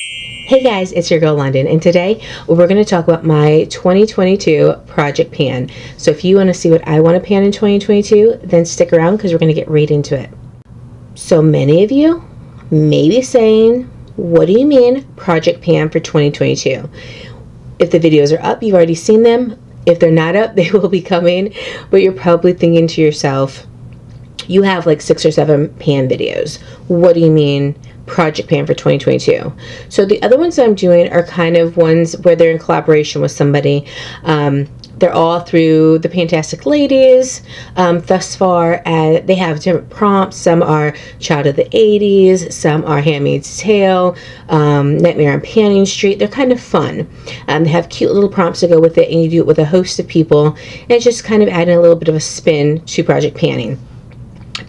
Hey guys, it's your girl Londyn, and today we're going to talk about my 2022 project pan. So if you want to see what I want to pan in 2022, then stick around because we're going to get right into it. So many of you may be saying, what do you mean project pan for 2022? If the videos are up, you've already seen them. If they're not up, they will be coming, but you're probably thinking to yourself, you have like 6 or 7 pan videos. What do you mean project pan for 2022? So the other ones I'm doing are kind of ones where they're in collaboration with somebody. They're all through the Fantastic Ladies thus far, and they have different prompts. Some are Child of the 80s, some are Handmaid's Tale, Nightmare on Panning Street. They're kind of fun. They have cute little prompts to go with it, and you do it with a host of people, and it's just kind of adding a little bit of a spin to project panning.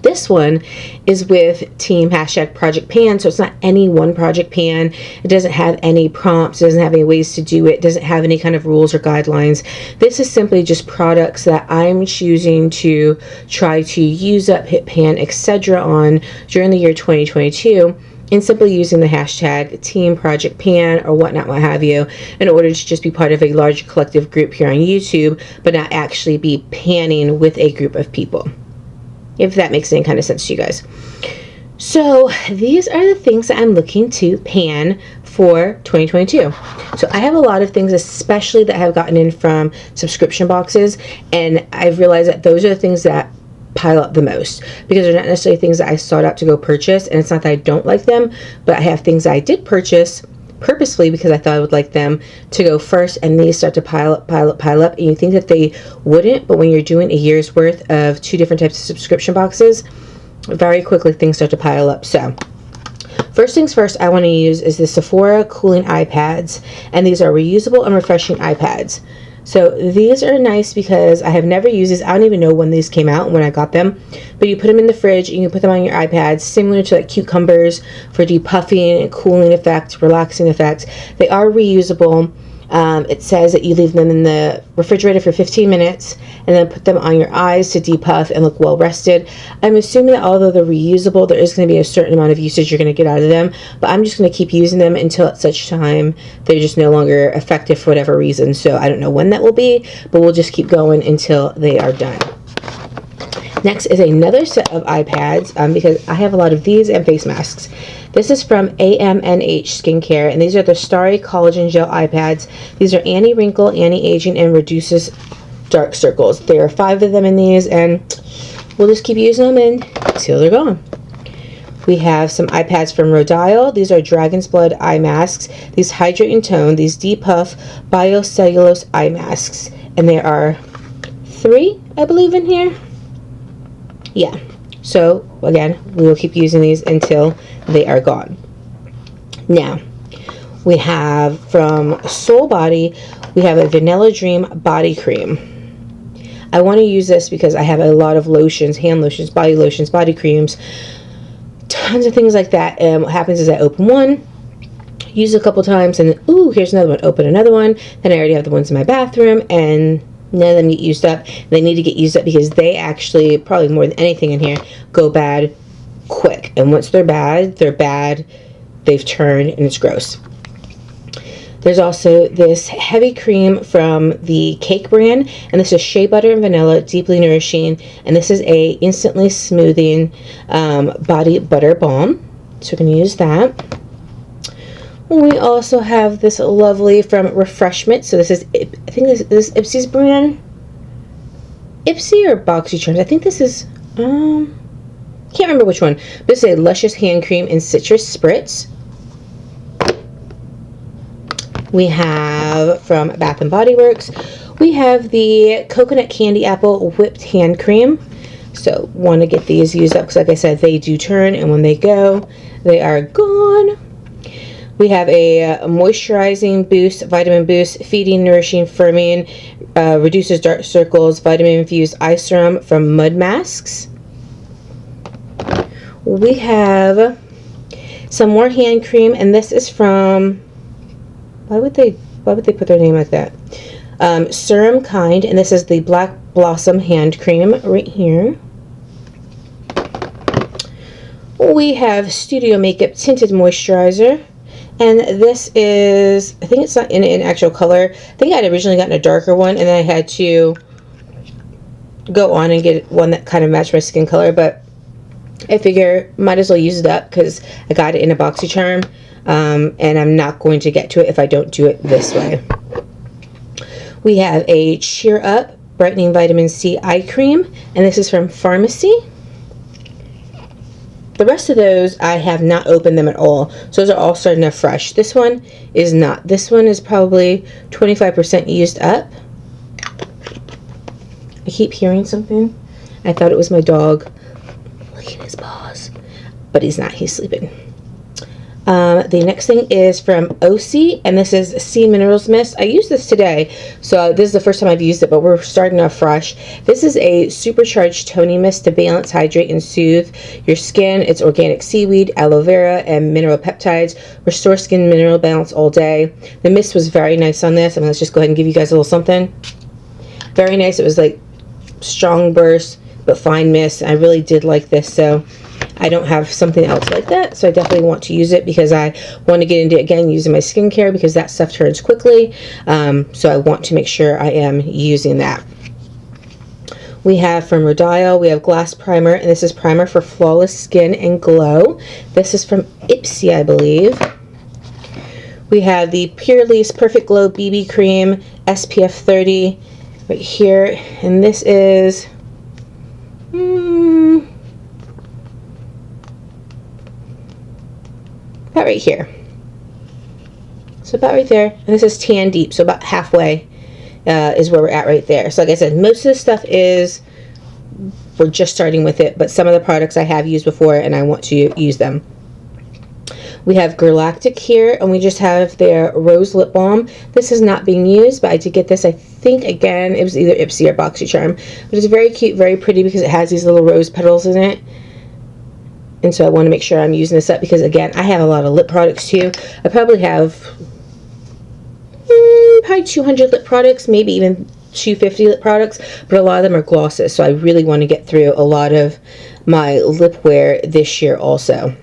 This one is with team #project pan, so it's not any one project pan. It doesn't have any prompts, it doesn't have any ways to do it, doesn't have any kind of rules or guidelines. This is simply just products that I'm choosing to try to use up, hit pan, etc. on during the year 2022, and simply using the hashtag team project pan or whatnot, what have you, in order to just be part of a large collective group here on YouTube, but not actually be panning with a group of people, if that makes any kind of sense to you guys. So these are the things that I'm looking to pan for 2022. So I have a lot of things, especially that have gotten in from subscription boxes, and I've realized that those are the things that pile up the most, because they're not necessarily things that I sought out to go purchase, and it's not that I don't like them, but I have things that I did purchase purposefully because I thought I would like them to go first, and these start to pile up, and you think that they wouldn't, but when you're doing a year's worth of 2 different types of subscription boxes, very quickly things start to pile up. So first things first, I want to use is the Sephora cooling eye pads, and these are reusable and refreshing eye pads. So these are nice because I have never used these. I don't even know when these came out, when I got them. But you put them in the fridge and you put them on your iPads, similar to like cucumbers for depuffing and cooling effects, relaxing effects. They are reusable. It says that you leave them in the refrigerator for 15 minutes and then put them on your eyes to depuff and look well rested. I'm assuming that although they're reusable, there is going to be a certain amount of usage you're going to get out of them, but I'm just going to keep using them until at such time they're just no longer effective for whatever reason. So I don't know when that will be, but we'll just keep going until they are done. Next is another set of iPads, because I have a lot of these and face masks. This is from AMNH Skincare, and these are the Starry Collagen Gel iPads. These are anti-wrinkle, anti-aging, and reduces dark circles. There are 5 of them in these, and we'll just keep using them until they're gone. We have some iPads from Rodial. These are Dragon's Blood eye masks. These hydrate and tone. These depuff biocellulose eye masks, and there are 3, I believe, in here. Yeah, so again, we will keep using these until they are gone. Now, we have from Soul Body, we have a Vanilla Dream body cream. I want to use this because I have a lot of lotions, hand lotions, body creams, tons of things like that. And what happens is I open one, use it a couple times, and then, ooh, here's another one, open another one. Then I already have the ones in my bathroom, and none of them get used up. They need to get used up because they actually, probably more than anything in here, go bad quick. And once they're bad, they've turned, and it's gross. There's also this heavy cream from the Cake brand, and this is shea butter and vanilla, deeply nourishing, and this is a instantly smoothing body butter balm. So we're going to use that. We also have this lovely from Refreshment. So this is, I think this is Ipsy's brand. Ipsy or BoxyCharms? I think this is, can't remember which one. But this is a luscious hand cream in citrus spritz. We have from Bath & Body Works, we have the Coconut Candy Apple Whipped Hand Cream. So want to get these used up because, like I said, they do turn, and when they go, they are gone. We have a moisturizing boost, vitamin boost, feeding, nourishing, firming, reduces dark circles, vitamin infused eye serum from Mud Masks. We have some more hand cream, and this is from, why would they put their name like that? Serum Kind, and this is the Black Blossom hand cream right here. We have Studio Makeup Tinted Moisturizer. And this is, I think it's not in an actual color. I think I had originally gotten a darker one, and then I had to go on and get one that kind of matched my skin color, but I figure might as well use it up because I got it in a BoxyCharm, and I'm not going to get to it if I don't do it this way. We have a Cheer Up Brightening Vitamin C Eye Cream, and this is from Pharmacy. The rest of those, I have not opened them at all. So those are all starting off fresh. This one is not. This one is probably 25% used up. I keep hearing something. I thought it was my dog licking his paws. But he's not. He's sleeping. The next thing is from OC, and this is Sea Minerals Mist. I used this today, so this is the first time I've used it, but we're starting off fresh. This is a supercharged toning mist to balance, hydrate, and soothe your skin. It's organic seaweed, aloe vera, and mineral peptides. Restore skin mineral balance all day. The mist was very nice on this. I mean, let's just go ahead and give you guys a little something. Very nice. It was like strong burst, but fine mist. I really did like this, so I don't have something else like that, so I definitely want to use it because I want to get into, again, using my skincare because that stuff turns quickly, so I want to make sure I am using that. We have from Rodial, we have Glass Primer, and this is Primer for Flawless Skin and Glow. This is from Ipsy, I believe. We have the Purely's Perfect Glow BB Cream, SPF 30, right here, and this is about right here. So about right there. And this is Tan Deep, so about halfway is where we're at right there. So like I said, most of this stuff is, we're just starting with it, but some of the products I have used before and I want to use them. We have Galactic here, and we just have their Rose Lip Balm. This is not being used, but I did get this, I think, again, it was either Ipsy or BoxyCharm. But it's very cute, very pretty because it has these little rose petals in it. And so I want to make sure I'm using this up because, again, I have a lot of lip products too. I probably have probably 200 lip products, maybe even 250 lip products, but a lot of them are glosses. So I really want to get through a lot of my lip wear this year also.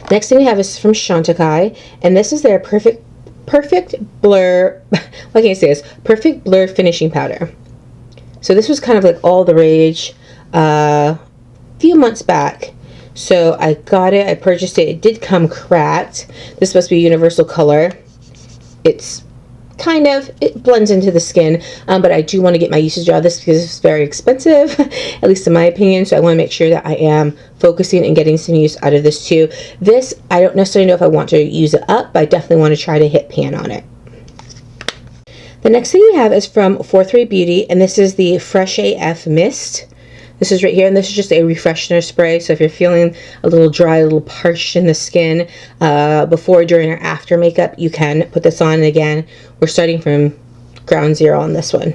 Next thing we have is from Chantecaille, and this is their Perfect Blur, what can I say this? Perfect Blur Finishing Powder. So this was kind of like all the rage a few months back. So I got it, I purchased it. It did come cracked. This is supposed to be a universal color. It's kind of, it blends into the skin, but I do want to get my usage out of this because it's very expensive, at least in my opinion, so I want to make sure that I am focusing and getting some use out of this too. This, I don't necessarily know if I want to use it up, but I definitely want to try to hit pan on it. The next thing we have is from 43 Beauty, and this is the Fresh AF Mist. This is right here, and this is just a refreshener spray, so if you're feeling a little dry, a little parched in the skin, before, during, or after makeup, you can put this on. And again, we're starting from ground zero on this one.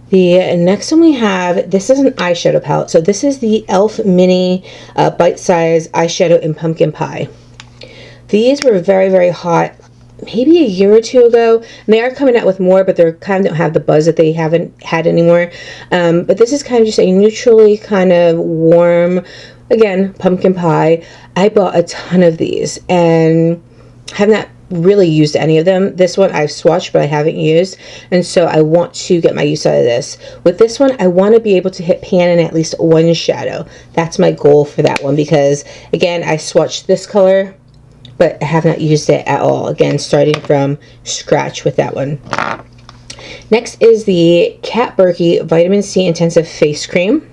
The next one we have, this is an eyeshadow palette. So this is the e.l.f. Mini Bite Size Eyeshadow in Pumpkin Pie. These were very, very hot maybe a year or two ago, and they are coming out with more, but they kind of don't have the buzz that they haven't had anymore. But this is kind of just a neutrally kind of warm, again, pumpkin pie. I bought a ton of these and have not really used any of them. This one I've swatched, but I haven't used, and so I want to get my use out of this. With this one, I want to be able to hit pan in at least one shadow. That's my goal for that one because, again, I swatched this color, but I have not used it at all. Again, starting from scratch with that one. Next is the Kat Berkey Vitamin C Intensive Face Cream.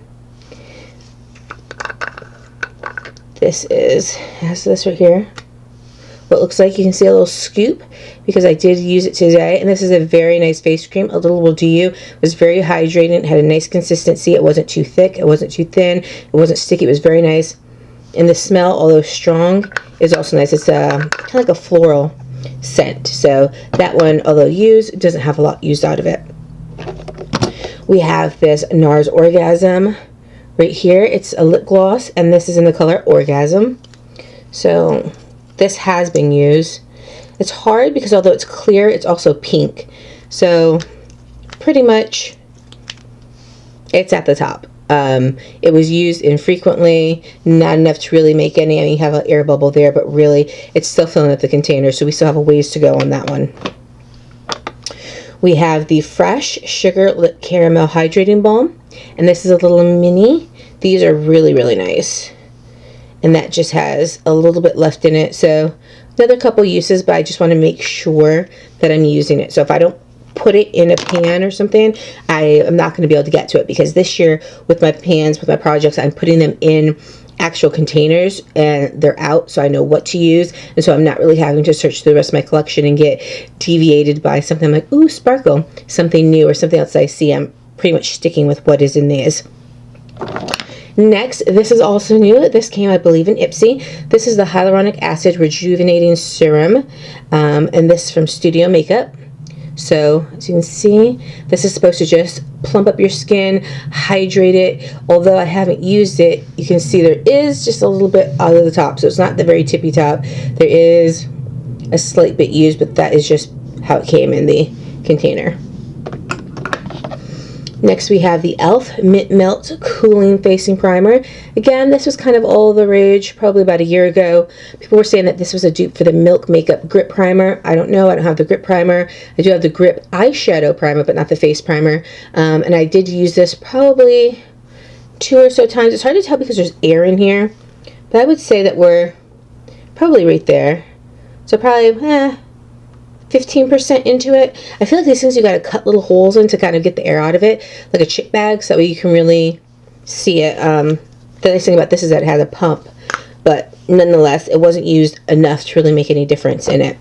This has this right here. What looks like, you can see a little scoop because I did use it today, and this is a very nice face cream. A little will do you. It was very hydrating, had a nice consistency. It wasn't too thick, it wasn't too thin, it wasn't sticky. It was very nice. And the smell, although strong, is also nice. It's kind of like a floral scent. So that one, although used, doesn't have a lot used out of it. We have this NARS Orgasm right here. It's a lip gloss, and this is in the color Orgasm. So this has been used. It's hard because although it's clear, it's also pink. So pretty much it's at the top. It was used infrequently, not enough to really make any. I mean, you have an air bubble there, but really it's still filling up the container, so we still have a ways to go on that one. We have the Fresh Sugar Lip Caramel Hydrating Balm, and this is a little mini. These are really, really nice. And that just has a little bit left in it, so another couple uses, but I just want to make sure that I'm using it. So if I don't put it in a pan or something, I am not going to be able to get to it, because this year with my pans, with my projects, I'm putting them in actual containers and they're out, so I know what to use, and so I'm not really having to search through the rest of my collection and get deviated by something like, ooh, sparkle, something new or something else I see. I'm pretty much sticking with what is in these. Next, this is also new. This came, I believe, in Ipsy. This is the Hyaluronic Acid Rejuvenating Serum, and this is from Studio Makeup. So, as you can see, this is supposed to just plump up your skin, hydrate it. Although I haven't used it, you can see there is just a little bit out of the top. So it's not the very tippy top. There is a slight bit used, but that is just how it came in the container. Next, we have the e.l.f. Mint Melt Cooling Facing Primer. Again, this was kind of all the rage probably about a year ago. People were saying that this was a dupe for the Milk Makeup Grip Primer. I don't know. I don't have the Grip Primer. I do have the Grip Eyeshadow Primer, but not the Face Primer. And I did use this probably 2 or so times. It's hard to tell because there's air in here. But I would say that we're probably right there. So probably, 15% into it. I feel like these things you got to cut little holes in to kind of get the air out of it, like a chip bag, so that way you can really see it. The nice thing about this is that it has a pump, but nonetheless, it wasn't used enough to really make any difference in it.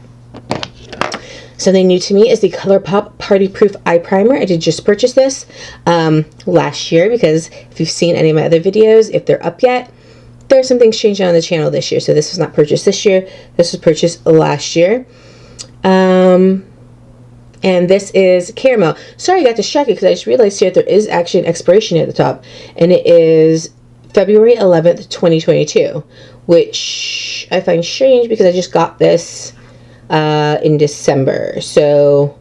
Something new to me is the Colourpop Party Proof Eye Primer. I did just purchase this last year, because if you've seen any of my other videos, if they're up yet, there's some things changing on the channel this year. So this was not purchased this year. This was purchased last year. And this is caramel. Sorry, I got distracted because I just realized here that there is actually an expiration at the top, and it is February 11th, 2022, which I find strange because I just got this in December. So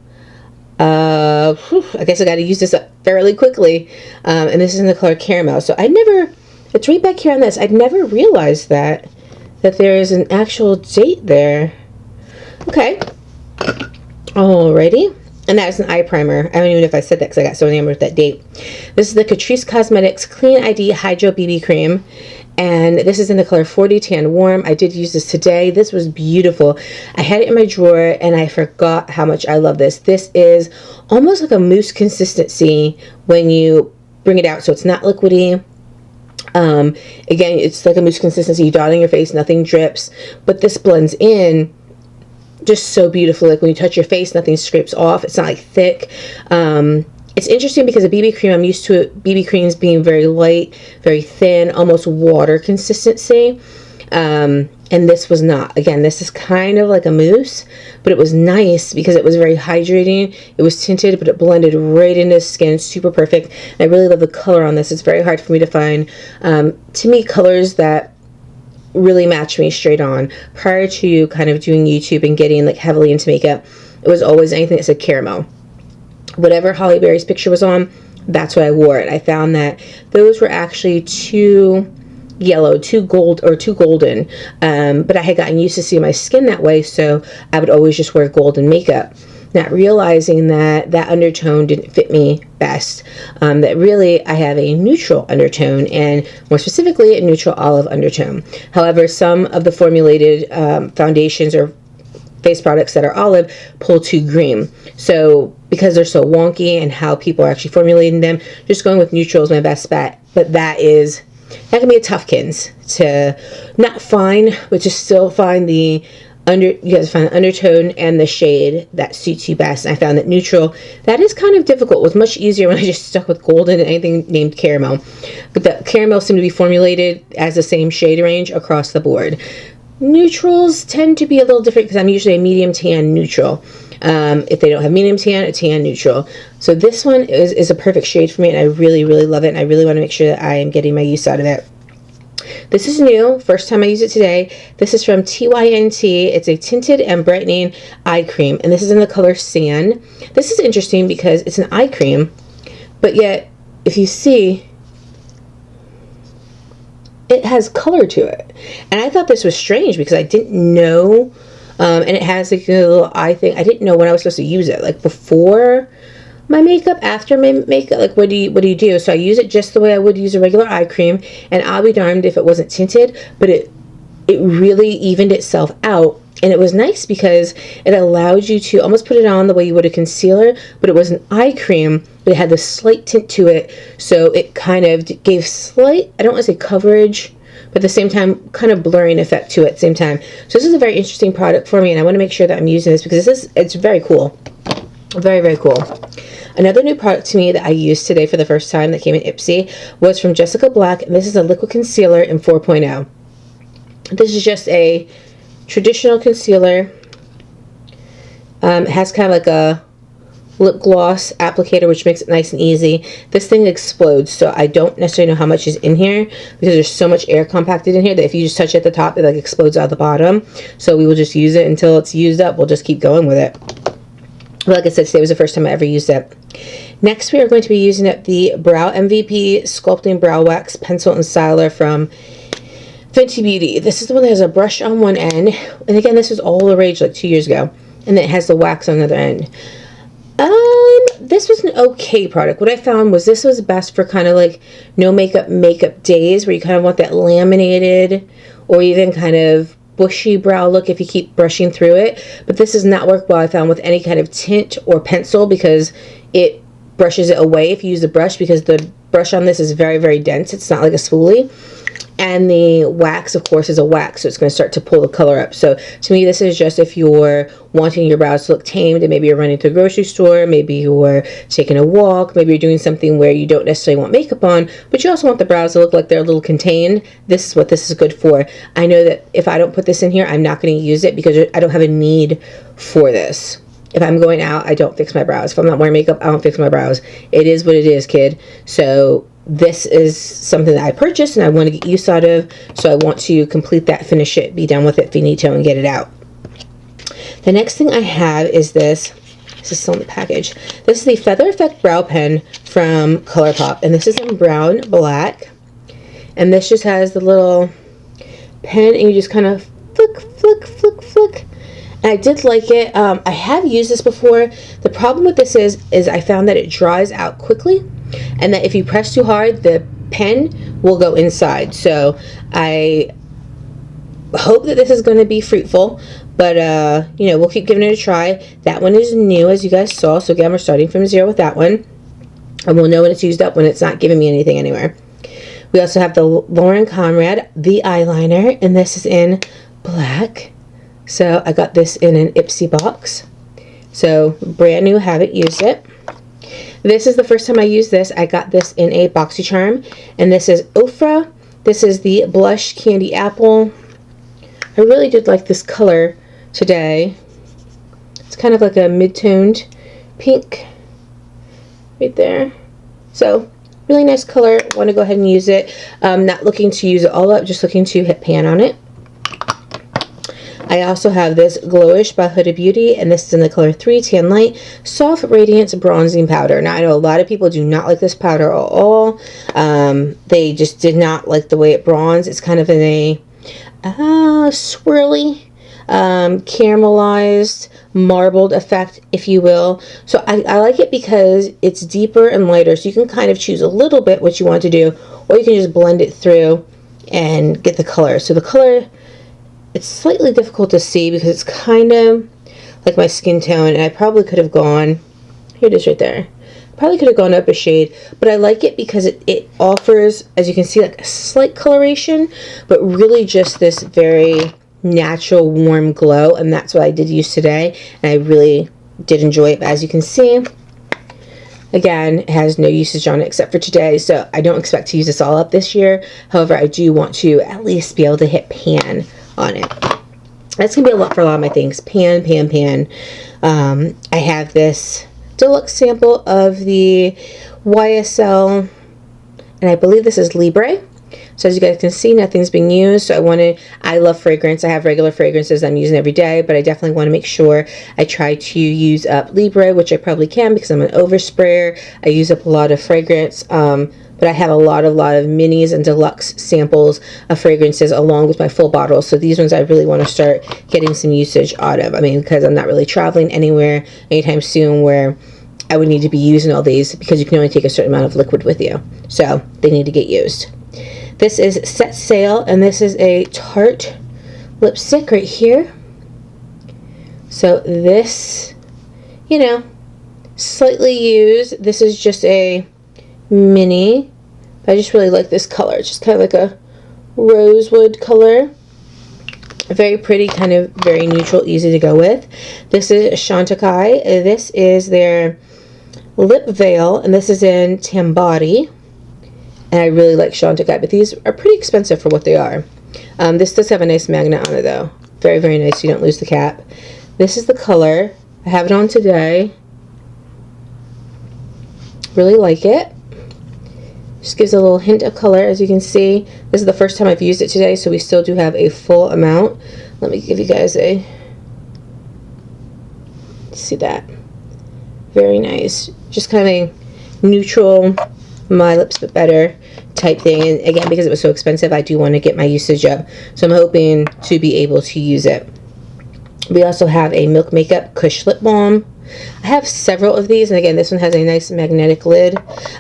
I guess I got to use this up fairly quickly. And this is in the color caramel. So it's right back here on this. I'd never realized that there is an actual date there. Okay. Alrighty. And that is an eye primer. I don't even know if I said that because I got so enamored with that date. This is the Catrice Cosmetics Clean ID Hydro BB Cream. And this is in the color 40 Tan Warm. I did use this today. This was beautiful. I had it in my drawer and I forgot how much I love this. This is almost like a mousse consistency when you bring it out. So it's not liquidy. Again, it's like a mousse consistency. You dot it on your face, nothing drips. But this blends in just so beautiful. Like when you touch your face, nothing scrapes off. It's not like thick. It's interesting because a BB cream, I'm used to BB creams being very light, very thin, almost water consistency. And this was not. Again, this is kind of like a mousse, but it was nice because it was very hydrating. It was tinted, but it blended right into the skin. Super perfect. And I really love the color on this. It's very hard for me to find, to me, colors that really match me straight on. Prior to kind of doing YouTube and getting like heavily into makeup, it was always anything that said caramel. Whatever Holly Berry's picture was on, that's what I wore it. I found that those were actually too yellow, too golden, but I had gotten used to seeing my skin that way, so I would always just wear golden makeup, not realizing that that undertone didn't fit me best. That really I have a neutral undertone, and more specifically a neutral olive undertone. However, some of the formulated foundations or face products that are olive pull too green. So because they're so wonky and how people are actually formulating them, just going with neutral is my best bet. But that can be a toughkins to not find, but to still find you guys find the undertone and the shade that suits you best. And I found that neutral, that is kind of difficult. It was much easier when I just stuck with golden and anything named caramel. But the caramel seemed to be formulated as the same shade range across the board. Neutrals tend to be a little different because I'm usually a medium tan neutral. If they don't have medium tan, a tan neutral. So this one is a perfect shade for me, and I really, really love it, and I really want to make sure that I am getting my use out of it. This is new. First time I use it today. This is from TYNT. It's a tinted and brightening eye cream, and this is in the color Sand. This is interesting because it's an eye cream, but yet if you see, it has color to it. And I thought this was strange because I didn't know, and it has like a little eye thing. I didn't know when I was supposed to use it, like before my makeup, after my makeup, like what do you do? So I use it just the way I would use a regular eye cream, and I'll be darned if it wasn't tinted, but it really evened itself out. And it was nice because it allowed you to almost put it on the way you would a concealer, but it was an eye cream, but it had this slight tint to it, so it kind of gave slight, I don't want to say coverage, but at the same time, kind of blurring effect to it at the same time. So this is a very interesting product for me, and I want to make sure that I'm using this because it's very cool. Very, very cool. Another new product to me that I used today for the first time that came in Ipsy was from Jessica Black, and this is a liquid concealer in 4.0. This is just a traditional concealer. It has kind of like a lip gloss applicator, which makes it nice and easy. This thing explodes, so I don't necessarily know how much is in here because there's so much air compacted in here that if you just touch it at the top, it like explodes out the bottom. So we will just use it until it's used up. We'll just keep going with it. But like I said, today was the first time I ever used it. Next, we are going to be using up the Brow MVP Sculpting Brow Wax Pencil and Styler from Fenty Beauty. This is the one that has a brush on one end. And again, this was all the rage like 2 years ago. And then it has the wax on the other end. This was an okay product. What I found was this was best for kind of like no makeup days where you kind of want that laminated or even kind of bushy brow look if you keep brushing through it. But this does not work well, I found, with any kind of tint or pencil because it brushes it away if you use the brush, because the brush on this is very, very dense. It's not like a spoolie. And the wax, of course, is a wax, so it's going to start to pull the color up. So to me, this is just if you're wanting your brows to look tamed, and maybe you're running to the grocery store, maybe you're taking a walk, maybe you're doing something where you don't necessarily want makeup on, but you also want the brows to look like they're a little contained. This is what this is good for. I know that if I don't put this in here, I'm not going to use it because I don't have a need for this. If I'm going out, I don't fix my brows. If I'm not wearing makeup, I don't fix my brows. It is what it is, kid. So this is something that I purchased and I want to get use out of, so I want to complete that, finish it, be done with it, finito, and get it out. The next thing I have is this. This is still in the package. This is the Feather Effect Brow Pen from Colourpop, and this is in brown black. And this just has the little pen, and you just kind of flick, flick, flick, flick. And I did like it. I have used this before. The problem with this is I found that it dries out quickly, and that if you press too hard, the pen will go inside. So I hope that this is going to be fruitful, but you know, we'll keep giving it a try. That one is new, as you guys saw, so again, we're starting from zero with that one, and we'll know when it's used up, when it's not giving me anything anywhere. We also have the Lauren Conrad, the eyeliner, and this is in black. So I got this in an Ipsy box, so brand new, haven't used it. This is the first time I used this. I got this in a BoxyCharm, and this is Ofra. This is the Blush Candy Apple. I really did like this color today. It's kind of like a mid-toned pink right there. So really nice color. Want to go ahead and use it. Not looking to use it all up, just looking to hit pan on it. I also have this Glowish by Huda Beauty, and this is in the color 3 Tan Light Soft Radiance Bronzing Powder. Now, I know a lot of people do not like this powder at all. They just did not like the way it bronzed. It's kind of in a swirly, caramelized, marbled effect, if you will. So I like it because it's deeper and lighter, so you can kind of choose a little bit what you want to do, or you can just blend it through and get the color. So the color, it's slightly difficult to see because it's kind of like my skin tone, and I probably could have gone, here it is right there, probably could have gone up a shade, but I like it because it offers, as you can see, like a slight coloration, but really just this very natural warm glow, and that's what I did use today, and I really did enjoy it. But as you can see, again, it has no usage on it except for today, so I don't expect to use this all up this year. However, I do want to at least be able to hit pan on it. That's gonna be a lot for a lot of my things. Pan, pan, pan. I have this deluxe sample of the YSL, and I believe this is Libre. So as you guys can see, nothing's being used. So I love fragrance. I have regular fragrances I'm using every day, but I definitely want to make sure I try to use up Libre, which I probably can because I'm an oversprayer. I use up a lot of fragrance. but I have a lot of minis and deluxe samples of fragrances along with my full bottles. So these ones I really want to start getting some usage out of. I mean, because I'm not really traveling anywhere anytime soon where I would need to be using all these, because you can only take a certain amount of liquid with you. So they need to get used. This is Set Sail, and this is a Tarte lipstick right here. So this, you know, slightly used. This is just a mini. I just really like this color. It's just kind of like a rosewood color. Very pretty, kind of very neutral, easy to go with. This is Chantecaille. This is their lip veil, and this is in Tambati. And I really like Chantecaille, but these are pretty expensive for what they are. This does have a nice magnet on it though. Very, very nice, so you don't lose the cap. This is the color. I have it on today. Really like it. Just gives a little hint of color, as you can see. This is the first time I've used it today, so we still do have a full amount. Let me give you guys a... See that? Very nice. Just kind of a neutral, my lips but better type thing. And again, because it was so expensive, I do want to get my usage up. So I'm hoping to be able to use it. We also have a Milk Makeup Kush Lip Balm. I have several of these, and again, this one has a nice magnetic lid,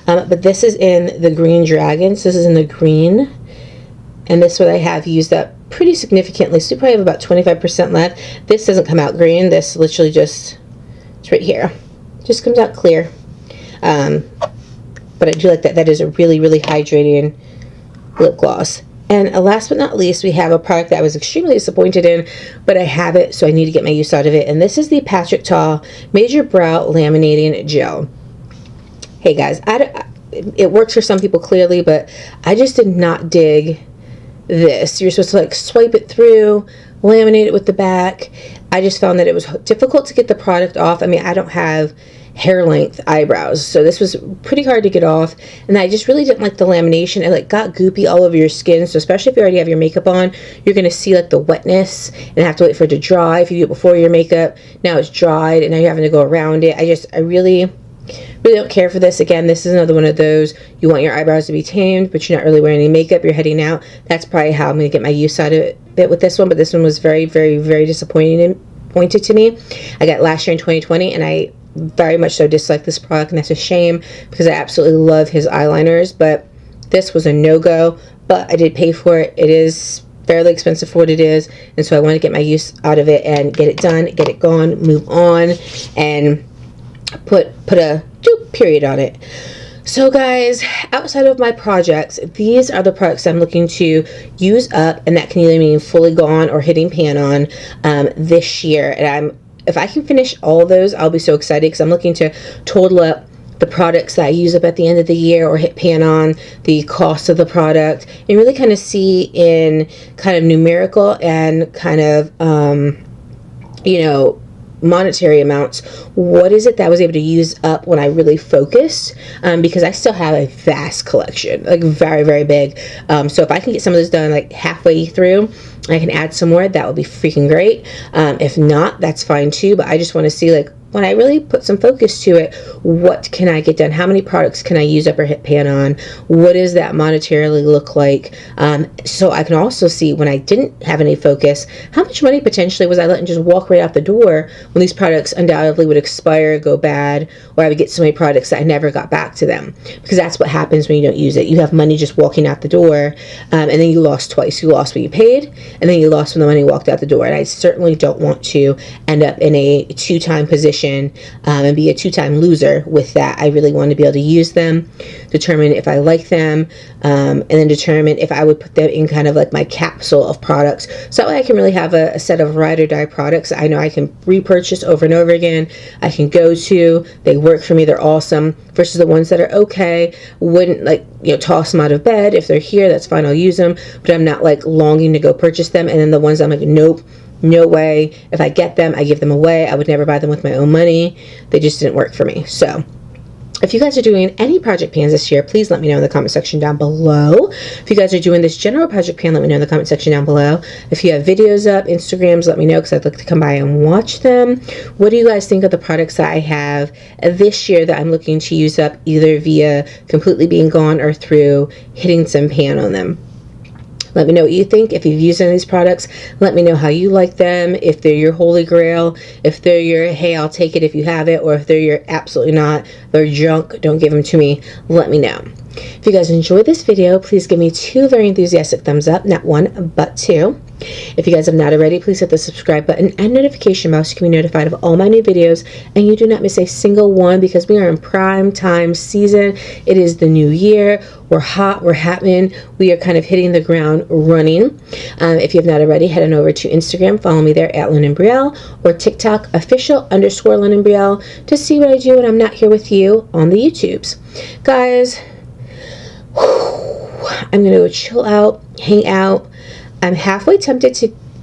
but this is in the Green Dragon. So this is in the green, and this one I have used up pretty significantly, so you probably have about 25% left. This doesn't come out green. This literally just, it's right here, just comes out clear. But I do like that. That is a really, really hydrating lip gloss. And last but not least, we have a product that I was extremely disappointed in, but I have it, so I need to get my use out of it. And this is the Patrick Ta Major Brow Laminating Gel. Hey guys, it works for some people clearly, but I just did not dig this. You're supposed to like swipe it through, laminate it with the back. I just found that it was difficult to get the product off. I mean, I don't have hair length eyebrows, so this was pretty hard to get off, and I just really didn't like the lamination. It like got goopy all over your skin, so especially if you already have your makeup on, you're gonna see like the wetness and have to wait for it to dry. If you do it before your makeup, now it's dried and now you're having to go around it. I really don't care for this. Again, this is another one of those, you want your eyebrows to be tamed, but you're not really wearing any makeup, you're heading out. That's probably how I'm gonna get my use out of it with this one. But this one was very, very, very disappointed to me. I got last year in 2020, and I very much so dislike this product, and that's a shame because I absolutely love his eyeliners, but this was a no-go. But I did pay for it. It is fairly expensive for what it is, and so I want to get my use out of it and get it done, get it gone, move on, and put a period on it. So guys, outside of my projects, these are the products I'm looking to use up, and that can either mean fully gone or hitting pan on this year. And if I can finish all of those, I'll be so excited, because I'm looking to total up the products that I use up at the end of the year or hit pan on, the cost of the product, and really kind of see in kind of numerical and kind of, you know, monetary amounts, what is it that I was able to use up when I really focused, because I still have a vast collection, like very, very big. So if I can get some of this done like halfway through, I can add some more, that would be freaking great. If not, that's fine too, but I just want to see, like, when I really put some focus to it, what can I get done? How many products can I use up or hit pan on? What does that monetarily look like? So I can also see, when I didn't have any focus, how much money potentially was I letting just walk right out the door when these products undoubtedly would expire, go bad, or I would get so many products that I never got back to them. Because that's what happens when you don't use it. You have money just walking out the door, and then you lost twice. You lost what you paid, and then you lost when the money walked out the door. And I certainly don't want to end up in a two-time position and be a two-time loser with that. I really want to be able to use them, determine if I like them, and then determine if I would put them in kind of like my capsule of products, so that way I can really have a set of ride or die products I know I can repurchase over and over again. I can go to, they work for me, they're awesome, versus the ones that are okay, wouldn't, like, you know, toss them out of bed. If they're here, that's fine, I'll use them, but I'm not like longing to go purchase them. And then the ones I'm like, nope, no way. If I get them, I give them away. I would never buy them with my own money. They just didn't work for me. So If you guys are doing any project pans this year, please let me know in the comment section down below. If you guys are doing this general project pan, let me know in the comment section down below. If you have videos up, Instagrams, let me know because I'd like to come by and watch them. What do you guys think of the products that I have this year that I'm looking to use up either via completely being gone or through hitting some pan on them? Let me know what you think. If you've used any of these products, let me know how you like them. If they're your holy grail, if they're your, hey, I'll take it if you have it, or if they're your absolutely not, they're junk, don't give them to me, let me know. If you guys enjoyed this video, please give me 2 very enthusiastic thumbs up, not 1, but 2. If you guys have not already, please hit the subscribe button and notification bell so you can be notified of all my new videos and you do not miss a single one because we are in prime time season. It is the new year. We're hot. We're happening. We are kind of hitting the ground running. If you have not already, head on over to Instagram. Follow me there at Londyn Brielle or TikTok official_Londyn Brielle to see what I do when I'm not here with you on the YouTubes. Guys, I'm going to go chill out, hang out. I'm halfway tempted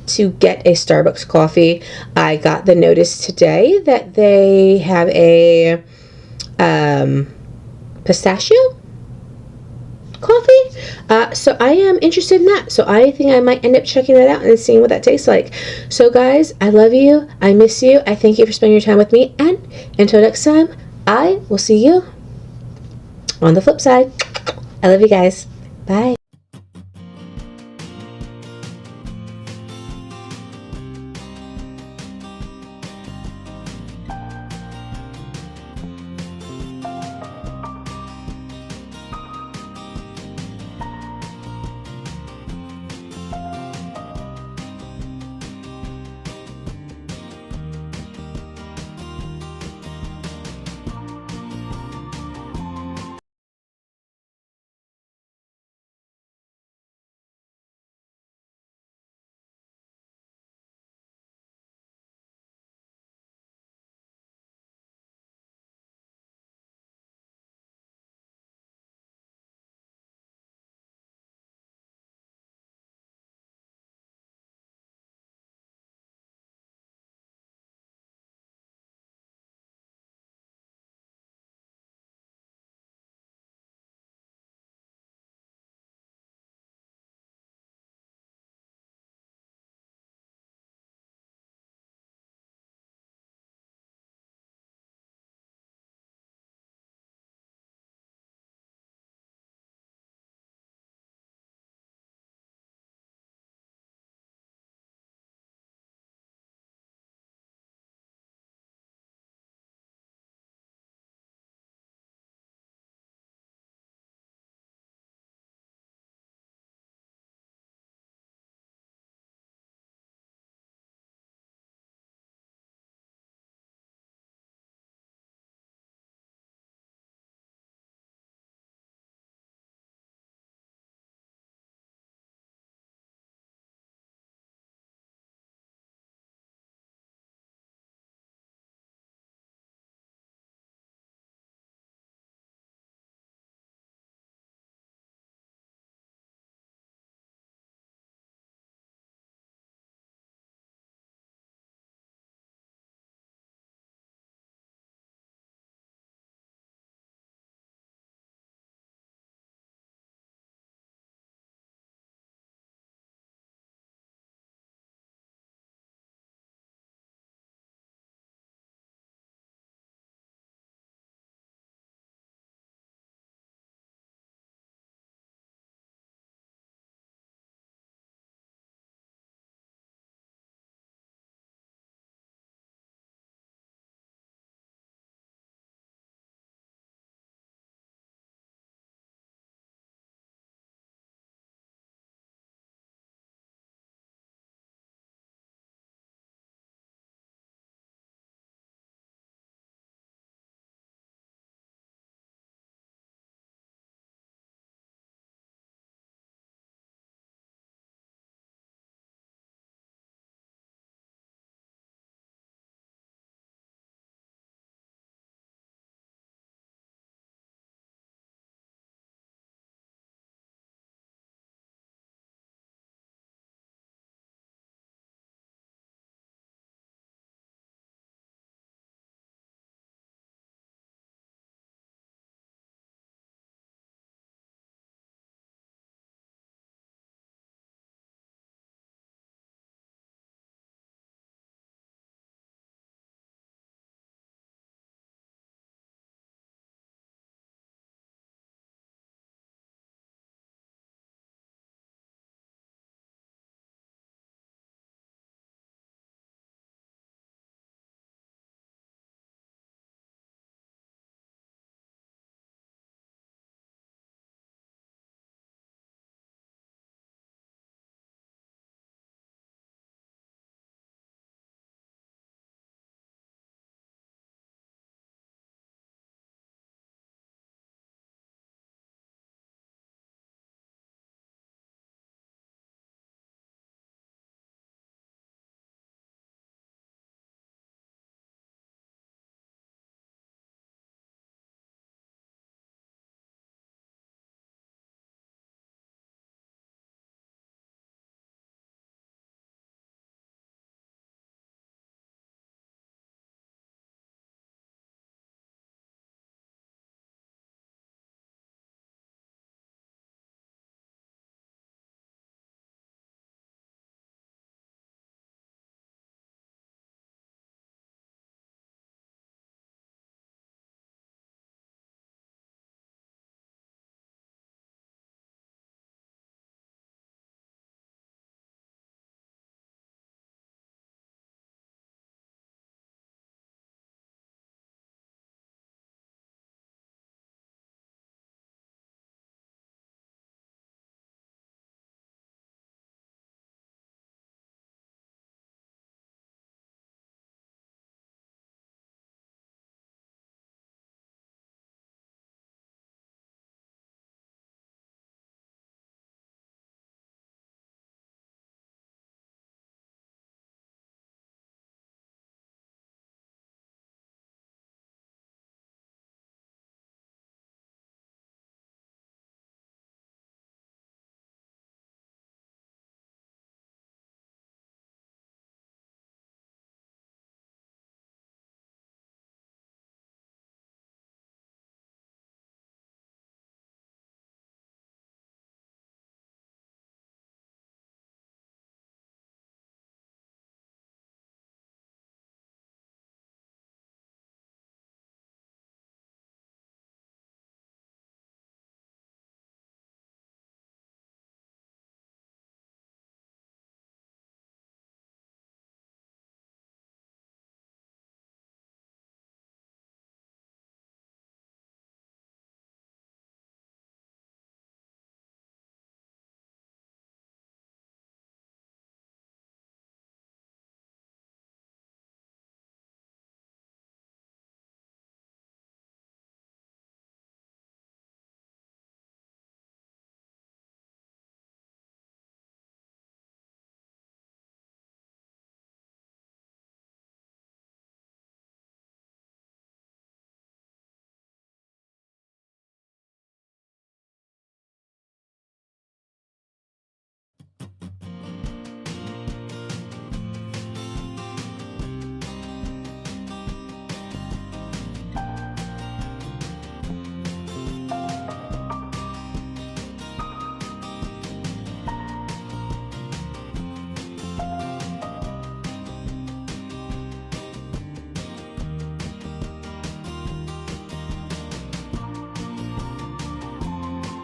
to get a Starbucks coffee. I got the notice today that they have a pistachio coffee. So I am interested in that. So I think I might end up checking that out and seeing what that tastes like. So guys, I love you. I miss you. I thank you for spending your time with me. And until next time, I will see you on the flip side. I love you guys. Bye.